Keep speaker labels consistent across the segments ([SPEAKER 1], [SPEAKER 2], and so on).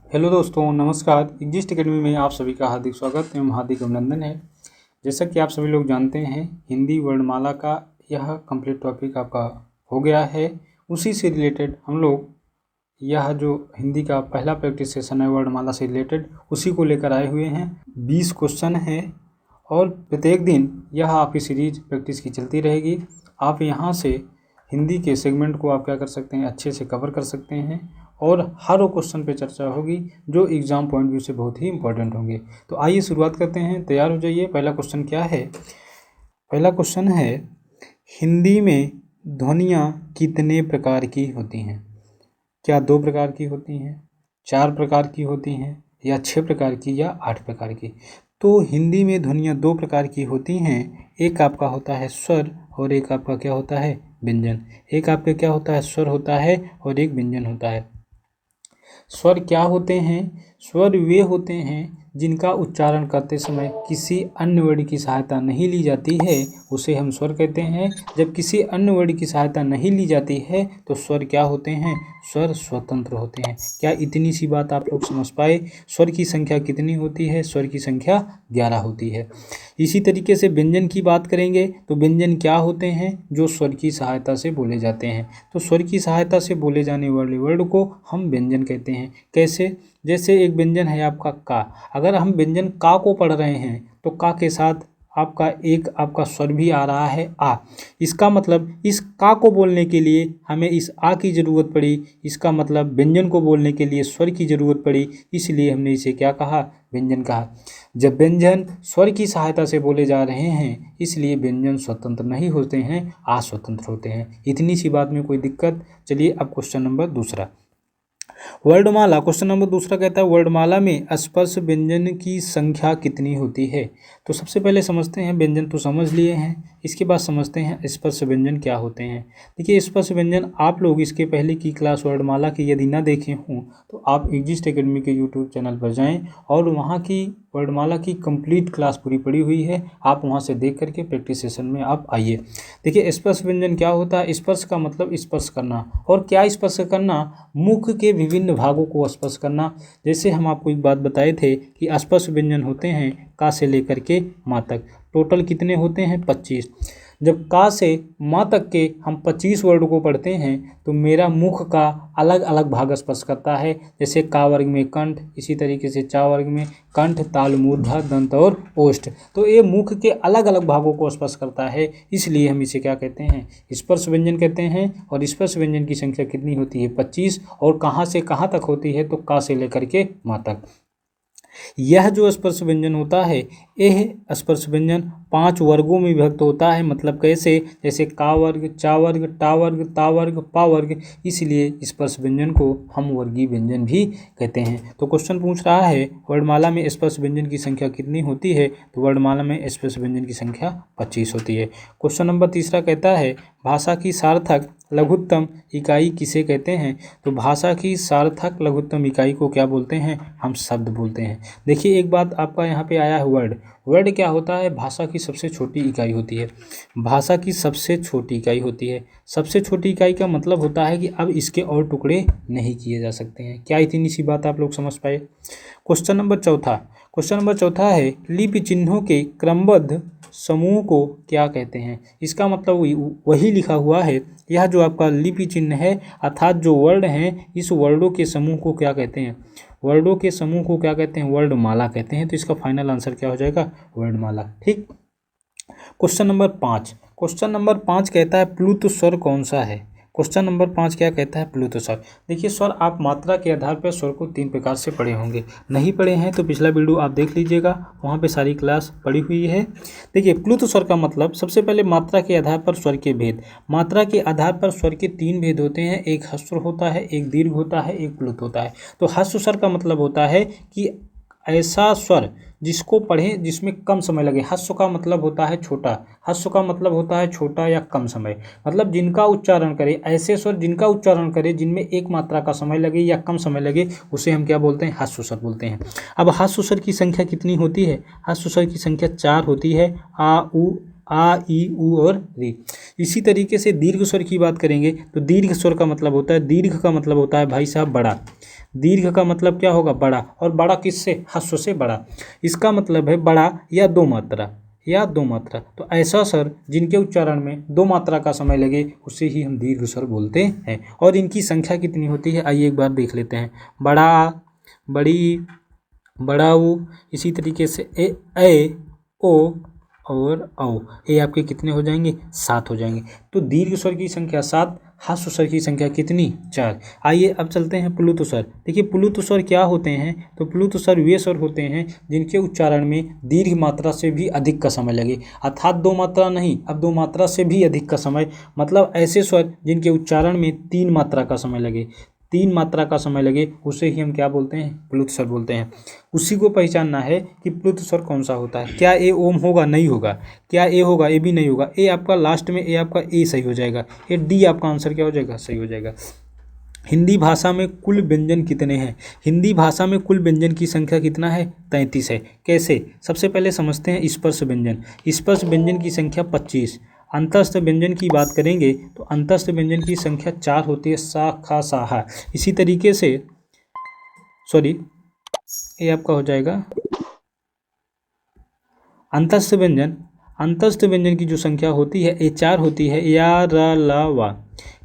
[SPEAKER 1] Hello दोस्तों, नमस्कार। Exist academy में आप सभी का हार्दिक स्वागत एवं हार्दिक अभिनंदन है। जैसा कि आप सभी लोग जानते हैं, हिंदी वर्णमाला का यह कंप्लीट टॉपिक आपका हो गया है। उसी से रिलेटेड हम लोग यह जो हिंदी का पहला प्रैक्टिस सेशन है वर्णमाला से रिलेटेड, उसी को लेकर आए हुए हैं। 20 क्वेश्चन है और प्रत्येक दिन यह आपकी सीरीज प्रैक्टिस की चलती रहेगी। आप यहाँ से हिंदी के सेगमेंट को आप क्या कर सकते हैं, अच्छे से कवर कर सकते हैं और हर वो क्वेश्चन पे चर्चा होगी जो एग्ज़ाम पॉइंट व्यू से बहुत ही इंपॉर्टेंट होंगे। तो आइए शुरुआत करते हैं, तैयार हो जाइए। पहला क्वेश्चन क्या है? पहला क्वेश्चन है, हिंदी में ध्वनियाँ कितने प्रकार की होती हैं? क्या 2 प्रकार की होती हैं, 4 प्रकार की होती हैं, या 6 प्रकार की, या 8 प्रकार की? तो हिंदी में ध्वनियाँ 2 प्रकार की होती हैं। एक आपका होता है स्वर और एक आपका क्या होता है, व्यंजन। एक आपके क्या होता है, स्वर होता है और एक व्यंजन होता है। स्वर क्या होते हैं? स्वर वे होते हैं जिनका उच्चारण करते समय किसी अन्य वर्ड की सहायता नहीं ली जाती है, उसे हम स्वर कहते हैं। जब किसी अन्य वर्ड की सहायता नहीं ली जाती है तो स्वर क्या होते हैं, स्वर स्वतंत्र होते हैं। क्या इतनी सी बात आप लोग समझ पाए? स्वर की संख्या कितनी होती है? स्वर की संख्या 11 होती है। इसी तरीके से व्यंजन की बात करेंगे तो व्यंजन क्या होते हैं, जो स्वर की सहायता से बोले जाते हैं। तो स्वर की सहायता से बोले जाने वाले वर्ड को हम व्यंजन कहते हैं। कैसे? जैसे एक व्यंजन है आपका का। अगर हम व्यंजन का को पढ़ रहे हैं तो का के साथ आपका स्वर भी आ रहा है आ। इसका मतलब इस का को बोलने के लिए हमें इस आ की ज़रूरत पड़ी। इसका मतलब व्यंजन को बोलने के लिए स्वर की ज़रूरत पड़ी, इसलिए हमने इसे क्या कहा, व्यंजन कहा। जब व्यंजन स्वर की सहायता से बोले जा रहे हैं, इसलिए व्यंजन स्वतंत्र नहीं होते हैं, अस्वतंत्र होते हैं। इतनी सी बात में कोई दिक्कत? चलिए अब क्वेश्चन नंबर दूसरा, वर्णमाला। क्वेश्चन नंबर दूसरा कहता है, वर्णमाला में स्पर्श व्यंजन की संख्या कितनी होती है? तो सबसे पहले समझते हैं, व्यंजन तो समझ लिए हैं, इसके बाद समझते हैं स्पर्श व्यंजन क्या होते हैं। देखिए, स्पर्श व्यंजन आप लोग इसके पहले की क्लास वर्णमाला की यदि ना देखे हों तो आप एग्जिस्ट एकेडमी के यूट्यूब चैनल पर जाएँ और वहाँ की वर्णमाला की कंप्लीट क्लास पूरी पड़ी हुई है, आप वहाँ से देख करके प्रैक्टिस सेशन में आप आइए। देखिए, स्पर्श व्यंजन क्या होता है? स्पर्श का मतलब स्पर्श करना। और क्या स्पर्श करना? मुख के विभिन्न भागों को स्पर्श करना। जैसे हम आपको एक बात बताए थे कि स्पर्श व्यंजन होते हैं का से लेकर के माँ तक। टोटल कितने होते हैं? 25। जब का से माँ तक के हम 25 वर्ड को पढ़ते हैं तो मेरा मुख का अलग अलग भाग स्पर्श करता है। जैसे का वर्ग में कंठ, इसी तरीके से चा वर्ग में कंठ, तालु, मूर्धा, दंत और ओष्ठ। तो ये मुख के अलग अलग भागों को स्पर्श करता है, इसलिए हम इसे क्या कहते हैं, स्पर्श व्यंजन कहते हैं। और स्पर्श व्यंजन की संख्या कितनी होती है? 25। और कहाँ से कहाँ तक होती है? तो का से लेकर के माँ तक। यह जो स्पर्श व्यंजन होता है, यह स्पर्श व्यंजन 5 वर्गों में विभक्त होता है। मतलब कैसे? जैसे का वर्ग, चा वर्ग, टा वर्ग, ता वर्ग, पा वर्ग। इसलिए स्पर्श व्यंजन को हम वर्गीय व्यंजन भी कहते हैं। तो क्वेश्चन पूछ रहा है, वर्णमाला में स्पर्श व्यंजन की संख्या कितनी होती है? तो वर्णमाला में स्पर्श व्यंजन की संख्या 25 होती है। क्वेश्चन नंबर तीसरा कहता है, भाषा की सार्थक लघुत्तम इकाई किसे कहते हैं? तो भाषा की सार्थक लघुत्तम इकाई को क्या बोलते हैं? हम शब्द बोलते हैं। देखिए, एक बात आपका यहाँ पे आया है, वर्ड। वर्ड क्या होता है? भाषा की सबसे छोटी इकाई होती है। भाषा की सबसे छोटी इकाई होती है। सबसे छोटी इकाई का मतलब होता है कि अब इसके और टुकड़े नहीं किए जा सकते हैं। क्या इतनी सी बात आप लोग समझ पाए? क्वेश्चन नंबर चौथा है, लिपि चिन्हों के क्रमबद्ध समूह को क्या कहते हैं? इसका मतलब वही लिखा हुआ है। यह जो आपका लिपि चिन्ह है, अर्थात जो वर्ड हैं, इस वर्डों के समूह को क्या कहते हैं? वर्डों के समूह को क्या कहते हैं? वर्णमाला कहते हैं। तो इसका फाइनल आंसर क्या हो जाएगा? वर्णमाला। ठीक। क्वेश्चन नंबर 5 कहता है, प्लुत स्वर कौन सा है? क्वेश्चन नंबर 5 क्या कहता है? प्लुत स्वर। देखिए, स्वर आप मात्रा के आधार पर स्वर को 3 प्रकार से पढ़े होंगे। नहीं पढ़े हैं तो पिछला वीडियो आप देख लीजिएगा, वहाँ पे सारी क्लास पढ़ी हुई है। देखिए, प्लुत स्वर का मतलब, सबसे पहले मात्रा के आधार पर स्वर के भेद। मात्रा के आधार पर स्वर के 3 भेद होते हैं। एक ह्रस्व होता है, एक दीर्घ होता है, एक प्लुत होता है। तो ह्रस्व स्वर का मतलब होता है कि ऐसा स्वर जिसको पढ़ें जिसमें कम समय लगे। ह्रस्व का मतलब होता है छोटा। ह्रस्व का मतलब होता है छोटा या कम समय। मतलब जिनका उच्चारण करें, ऐसे स्वर जिनका उच्चारण करें जिनमें एक मात्रा का समय लगे या कम समय लगे, उसे हम क्या बोलते हैं? ह्रस्व स्वर बोलते हैं। अब ह्रस्व स्वर की संख्या कितनी होती है? ह्रस्व स्वर की संख्या 4 होती है। आ, उ, आ, ई, उ और री। इसी तरीके से दीर्घ स्वर की बात करेंगे तो दीर्घ स्वर का मतलब होता है, दीर्घ का मतलब होता है भाई साहब बड़ा। दीर्घ का मतलब क्या होगा? बड़ा। और बड़ा किससे? ह्रस्व से बड़ा। इसका मतलब है बड़ा या दो मात्रा, या दो मात्रा। तो ऐसा स्वर जिनके उच्चारण में दो मात्रा का समय लगे उसे ही हम दीर्घ स्वर बोलते हैं। और इनकी संख्या कितनी होती है, आइए एक बार देख लेते हैं। बड़ा, बड़ी, बड़ाऊ, इसी तरीके से ए, ओ और औ, ये आपके कितने हो जाएंगे? 7 हो जाएंगे। तो दीर्घ स्वर की संख्या 7, ह्रस्व स्वर की संख्या कितनी? 4। आइए अब चलते हैं प्लुत स्वर। देखिए प्लुत स्वर क्या होते हैं? तो प्लुत स्वर वे स्वर होते हैं जिनके उच्चारण में दीर्घ मात्रा से भी अधिक का समय लगे, अर्थात दो मात्रा नहीं, अब दो मात्रा से भी अधिक का समय, मतलब ऐसे स्वर जिनके उच्चारण में 3 मात्रा का समय लगे, 3 मात्रा का समय लगे, उसे ही हम क्या बोलते हैं? प्लुत स्वर बोलते हैं। उसी को पहचानना है कि प्लुत स्वर कौन सा होता है। क्या ए ओम होगा? नहीं होगा। क्या ए होगा? ए भी नहीं होगा। ए आपका लास्ट में, ए आपका ए सही हो जाएगा। ये डी आपका आंसर क्या हो जाएगा? सही हो जाएगा। हिंदी भाषा में कुल व्यंजन कितने हैं? हिंदी भाषा में कुल व्यंजन की संख्या कितना है? 33 है। कैसे? सबसे पहले समझते हैं स्पर्श व्यंजन। स्पर्श व्यंजन की संख्या 25। अंतस्थ व्यंजन की बात करेंगे तो अंतस्थ व्यंजन की संख्या 4 होती है, सा, खा, सा, हा। इसी तरीके से ये आपका हो जाएगा अंतस्थ व्यंजन। अंतस्थ व्यंजन की जो संख्या होती है ये 4 होती है, या, र, ल, वा।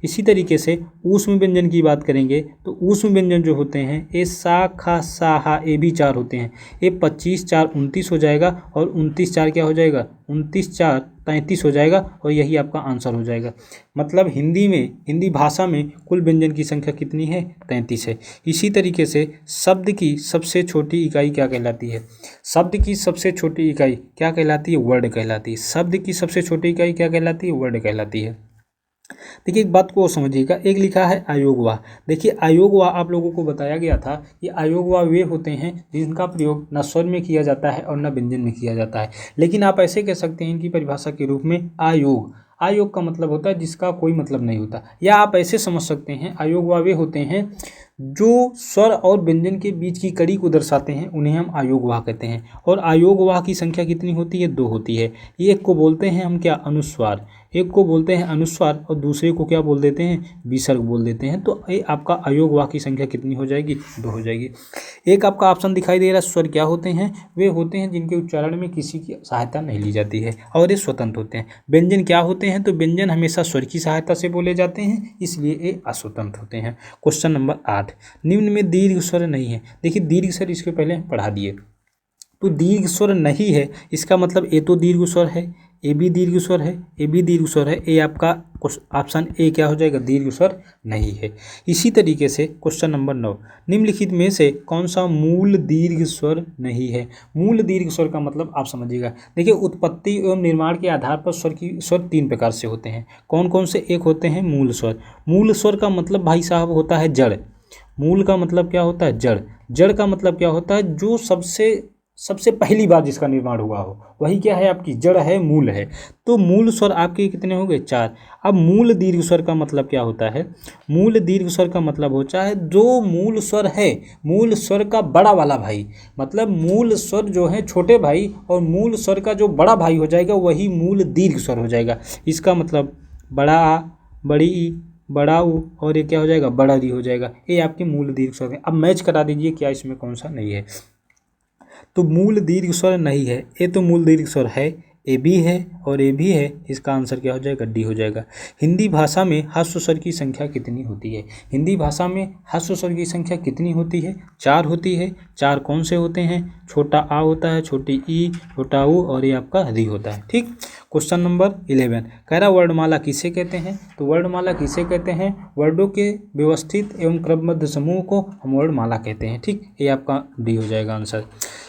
[SPEAKER 1] इसी तरीके से ऊष्म व्यंजन की बात करेंगे तो ऊष्म व्यंजन जो होते हैं ये सा, खा, सा, हा, ये भी 4 होते हैं। ये 25 4 29 हो जाएगा, और 29 4 क्या हो जाएगा? 29 4 33 हो जाएगा, और यही आपका आंसर हो जाएगा। मतलब हिंदी भाषा में कुल व्यंजन की संख्या कितनी है? 33 है। इसी तरीके से शब्द की सबसे छोटी इकाई क्या कहलाती है? शब्द की सबसे छोटी इकाई क्या कहलाती है? वर्ड कहलाती है। शब्द की सबसे छोटी इकाई क्या कहलाती है? वर्ड कहलाती है। देखिए एक बात को समझिएगा, एक लिखा है आयोगवाह। देखिए आयोगवाह आप लोगों को बताया गया था कि आयोगवाह वे होते हैं जिनका प्रयोग न स्वर में किया जाता है और न व्यंजन में किया जाता है। लेकिन आप ऐसे कह सकते हैं इनकी परिभाषा के रूप में आयोग। आयोग का मतलब होता है जिसका कोई मतलब नहीं होता, या आप ऐसे समझ सकते हैं आयोगवाह वे होते हैं जो स्वर और व्यंजन के बीच की कड़ी को दर्शाते हैं, उन्हें हम आयोगवाह कहते हैं। और आयोगवाह की संख्या कितनी होती है? 2 होती है। एक को बोलते हैं हम क्या? अनुस्वार। एक को बोलते हैं अनुस्वार और दूसरे को क्या बोल देते हैं? विसर्ग बोल देते हैं। तो ये आपका आयोगवाह की संख्या कितनी हो जाएगी? 2 हो जाएगी। एक आपका ऑप्शन दिखाई दे रहा है, स्वर क्या होते हैं? वे होते हैं जिनके उच्चारण में किसी की सहायता नहीं ली जाती है और ये स्वतंत्र होते हैं। व्यंजन क्या होते हैं? तो व्यंजन हमेशा स्वर की सहायता से बोले जाते हैं, इसलिए ये अस्वतंत्र होते हैं। क्वेश्चन नंबर 8, निम्न में दीर्घ स्वर नहीं है। देखिए दीर्घ स्वर इसके पहले पढ़ा दिए, तो दीर्घ स्वर नहीं है इसका मतलब ए तो दीर्घ स्वर है, ए भी दीर्घ स्वर है, ए भी दीर्घ स्वर है। ए आपका ऑप्शन ए क्या हो जाएगा? दीर्घ स्वर नहीं है। इसी तरीके से क्वेश्चन नंबर 9, निम्नलिखित में से कौन सा मूल दीर्घ स्वर नहीं है? मूल दीर्घ स्वर का मतलब आप समझिएगा। देखिए उत्पत्ति एवं निर्माण के आधार पर स्वर 3 प्रकार से होते हैं। कौन कौन से? एक होते हैं मूल स्वर। मूल स्वर का मतलब भाई साहब होता है जड़। मूल का मतलब क्या होता है? जड़। जड़ का मतलब क्या होता है? जो सबसे पहली बार जिसका निर्माण हुआ हो, वही क्या है? आपकी जड़ है, मूल है। तो मूल स्वर आपके कितने हो गए? 4। अब मूल दीर्घ स्वर का मतलब क्या होता है? मूल दीर्घ स्वर का मतलब होता है जो मूल स्वर है, मूल स्वर का बड़ा वाला भाई, मतलब मूल स्वर जो है छोटे भाई और मूल स्वर का जो बड़ा भाई हो जाएगा वही मूल दीर्घ स्वर हो जाएगा। इसका मतलब बड़ा आ, बड़ी ई, बड़ा ऊ और ये क्या हो जाएगा? बड़ा री हो जाएगा। ये आपके मूल दीर्घ स्वर है। अब मैच करा दीजिए क्या इसमें कौन सा नहीं है। तो मूल दीर्घ स्वर नहीं है, ये तो मूल दीर्घ स्वर है, ए भी है और ए भी है। इसका आंसर क्या हो जाएगा? डी हो जाएगा। हिंदी भाषा में ह्रस्व स्वर की संख्या कितनी होती है? हिंदी भाषा में ह्रस्व स्वर की संख्या कितनी होती है? 4 होती है। 4 कौन से होते हैं? छोटा आ होता है, छोटी ई, छोटा ऊ और ये आपका री होता है। ठीक। क्वेश्चन नंबर 11, कह रहा वर्णमाला किसे कहते हैं? तो वर्णमाला किसे कहते हैं? वर्डों के व्यवस्थित एवं क्रमबद्ध समूह को हम वर्णमाला कहते हैं। ठीक, ये आपका डी हो जाएगा आंसर।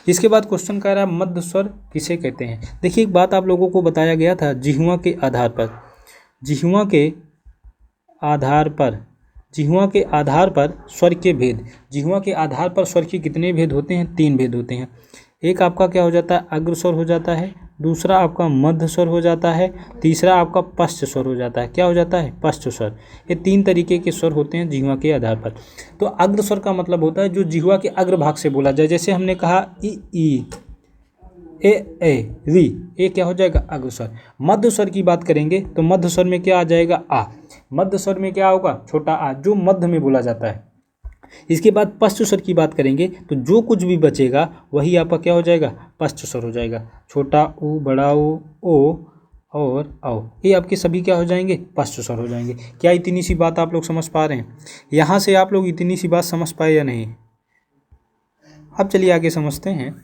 [SPEAKER 1] इसके बाद क्वेश्चन कह रहा है मध्य स्वर किसे कहते हैं? देखिए एक बात आप लोगों को बताया गया था, जिह्वा के आधार पर, जिह्वा के आधार पर स्वर के भेद, जिह्वा के आधार पर स्वर के कितने भेद होते हैं? 3 भेद होते हैं। एक आपका क्या हो जाता है? अग्र स्वर हो जाता है, दूसरा आपका मध्य स्वर हो जाता है, तीसरा आपका पश्च स्वर हो जाता है। क्या हो जाता है? पश्च स्वर। ये 3 तरीके के स्वर होते हैं जिह्वा के आधार पर। तो अग्र स्वर का मतलब होता है जो जिह्वा के अग्र भाग से बोला जाए, जैसे हमने कहा ई, ए, री, ये क्या हो जाएगा? अग्र स्वर। मध्य स्वर की बात करेंगे तो मध्य स्वर में क्या आ जाएगा? आ। मध्य स्वर में क्या होगा? छोटा आ, जो मध्य में बोला जाता है। इसके बाद पश्च स्वर की बात करेंगे तो जो कुछ भी बचेगा वही आपका क्या हो जाएगा, पश्च स्वर हो जाएगा। छोटा ऊ, बड़ा ओ और औ, ये आपके सभी क्या हो जाएंगे, पश्च स्वर हो जाएंगे। क्या इतनी सी बात आप लोग समझ पा रहे हैं? यहाँ से आप लोग इतनी सी बात समझ पाए या नहीं? अब चलिए आगे समझते हैं।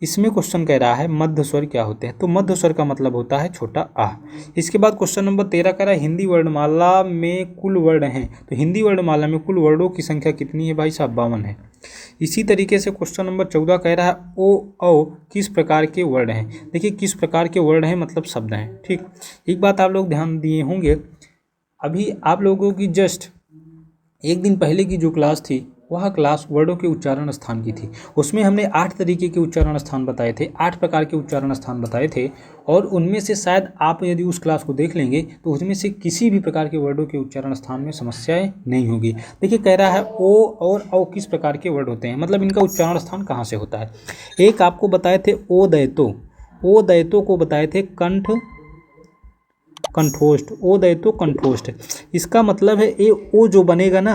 [SPEAKER 1] इसमें क्वेश्चन कह रहा है मध्य स्वर क्या होते हैं, तो मध्य स्वर का मतलब होता है छोटा आ। इसके बाद क्वेश्चन नंबर 13 कह रहा है हिंदी वर्णमाला में कुल वर्ण हैं, तो हिंदी वर्णमाला में कुल वर्णों की संख्या कितनी है भाई साहब, 52 है। इसी तरीके से क्वेश्चन नंबर 14 कह रहा है ओ औ किस प्रकार के वर्ण हैं। देखिए किस प्रकार के वर्ण हैं मतलब शब्द हैं, ठीक। एक बात आप लोग ध्यान दिए होंगे, अभी आप लोगों की जस्ट एक दिन पहले की जो क्लास थी वह क्लास वर्डों के उच्चारण स्थान की थी। उसमें हमने 8 तरीके के उच्चारण स्थान बताए थे, 8 प्रकार के उच्चारण स्थान बताए थे, और उनमें से शायद आप यदि उस क्लास को देख लेंगे तो उसमें से किसी भी प्रकार के वर्डों के उच्चारण स्थान में समस्याएं नहीं होगी। देखिए कह रहा है ओ और औ किस प्रकार के वर्ड होते हैं, मतलब इनका उच्चारण स्थान कहाँ से होता है। एक आपको बताए थे ओ दैतो को बताए थे कंठोष्ठ, ओ दैतो कंठोष्ठ। इसका मतलब है ए ओ जो बनेगा ना,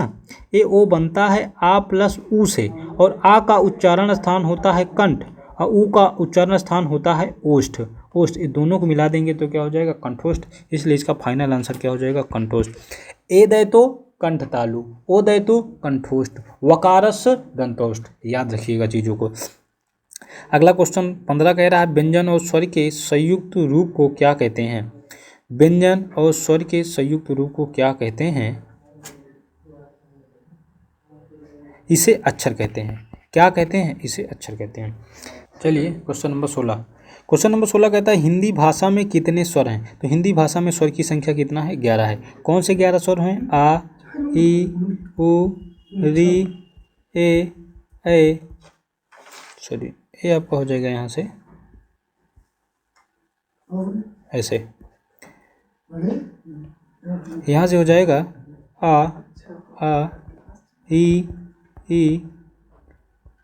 [SPEAKER 1] ए ओ बनता है आ प्लस ऊ से, और आ का उच्चारण स्थान होता है कंठ और ऊ का उच्चारण स्थान होता है ओष्ठ। ये दोनों को मिला देंगे तो क्या हो जाएगा, कंठोष्ठ। इसलिए इसका फाइनल आंसर क्या हो जाएगा, कंठोष्ठ। ए दैतो कंठ तालु, ओ दैतो कंठोष्ठ, वकारस दंतोष्ठ। याद रखिएगा चीज़ों को। अगला क्वेश्चन 15 कह रहा है व्यंजन और स्वर के संयुक्त रूप को क्या कहते हैं। व्यंजन और स्वर के संयुक्त रूप को क्या कहते हैं, इसे अक्षर कहते हैं। क्या कहते हैं, इसे अक्षर कहते हैं। चलिए क्वेश्चन नंबर 16। क्वेश्चन नंबर 16 कहता है हिंदी भाषा में कितने स्वर हैं, तो हिंदी भाषा में स्वर की संख्या कितना है, 11 है। कौन से 11 स्वर हैं, आ ई उ री ए सॉरी ये आपका हो जाएगा यहाँ से ऐसे, यहाँ से हो जाएगा आ ई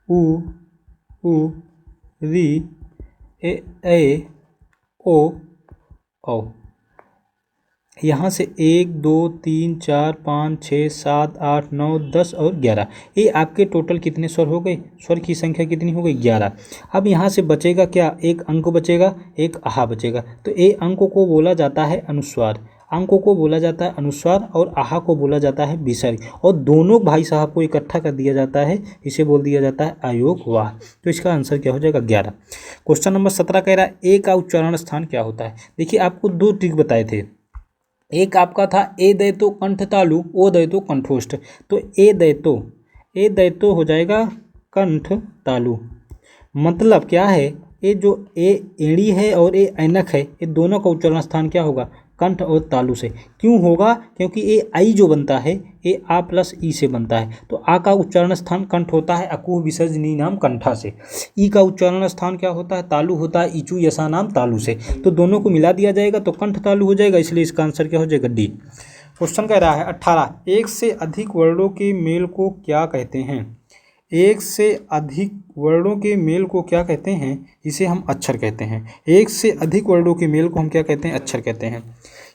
[SPEAKER 1] उ री ए ओ औ। यहाँ से 1 2 3 4 5 6 7 8 9 10 और 11, ये आपके टोटल कितने स्वर हो गए, स्वर की संख्या कितनी हो गई, 11। अब यहाँ से बचेगा क्या, एक अंक बचेगा, एक आहा बचेगा। तो ए अंकों को बोला जाता है अनुस्वार, अंकों को बोला जाता है अनुस्वार, और आहा को बोला जाता है विसर्ग, और दोनों भाई साहब को इकट्ठा कर दिया जाता है, इसे बोल दिया जाता है अयोग वाह। तो इसका आंसर क्या हो जाएगा, 11। क्वेश्चन नंबर 17 कह रहा है ए का उच्चारण स्थान क्या होता है। देखिए आपको 2 ट्रिक बताए थे, एक आपका था ए दैतो कंठ तालु, ओ दैतो कंठोष्ठ। तो ए दैतो हो जाएगा कंठ तालु। मतलब क्या है, ये जो ए एड़ी है और ए ऐनक है, ये दोनों का उच्चारण स्थान क्या होगा, कंठ और तालु से। क्यों होगा, क्योंकि ए आई जो बनता है ये आ प्लस ई से बनता है, तो आ का उच्चारण स्थान कंठ होता है, अकुह विसर्जनी नाम कंठा से। ई का उच्चारण स्थान क्या होता है, तालु होता है, इचू यसा नाम तालु से। तो दोनों को मिला दिया जाएगा तो कंठ तालु हो जाएगा, इसलिए इसका आंसर क्या हो जाएगा, डी। क्वेश्चन कह रहा है 18 एक से अधिक वर्णों के मेल को क्या कहते हैं। एक से अधिक वर्णों के मेल को क्या कहते हैं, इसे हम अक्षर कहते हैं। एक से अधिक वर्णों के मेल को हम क्या कहते हैं, अक्षर कहते हैं।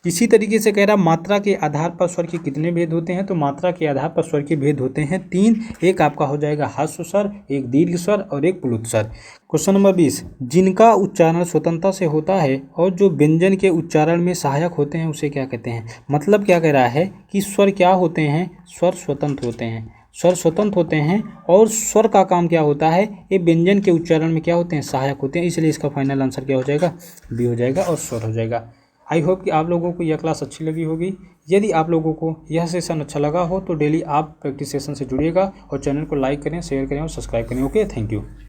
[SPEAKER 1] इसी तरीके से कह रहा मात्रा के आधार पर स्वर के कितने भेद होते हैं, तो मात्रा के आधार पर स्वर के भेद होते हैं 3। एक आपका हो जाएगा ह्रस्व स्वर, एक दीर्घ स्वर और एक प्लुत स्वर। क्वेश्चन नंबर 20 जिनका उच्चारण स्वतंत्रता से होता है और जो व्यंजन के उच्चारण में सहायक होते हैं उसे क्या कहते हैं। मतलब क्या कह रहा है कि स्वर क्या होते हैं, स्वर स्वतंत्र होते हैं, स्वर स्वतंत्र होते हैं, और स्वर का काम क्या होता है, ये व्यंजन के उच्चारण में क्या होते हैं, सहायक होते हैं। इसलिए इसका फाइनल आंसर क्या हो जाएगा, बी हो जाएगा और स्वर हो जाएगा। आई होप कि आप लोगों को यह क्लास अच्छी लगी होगी। यदि आप लोगों को यह सेशन अच्छा लगा हो तो डेली आप प्रैक्टिस सेशन से जुड़िएगा और चैनल को लाइक करें, शेयर करें और सब्सक्राइब करें। Okay, thank you.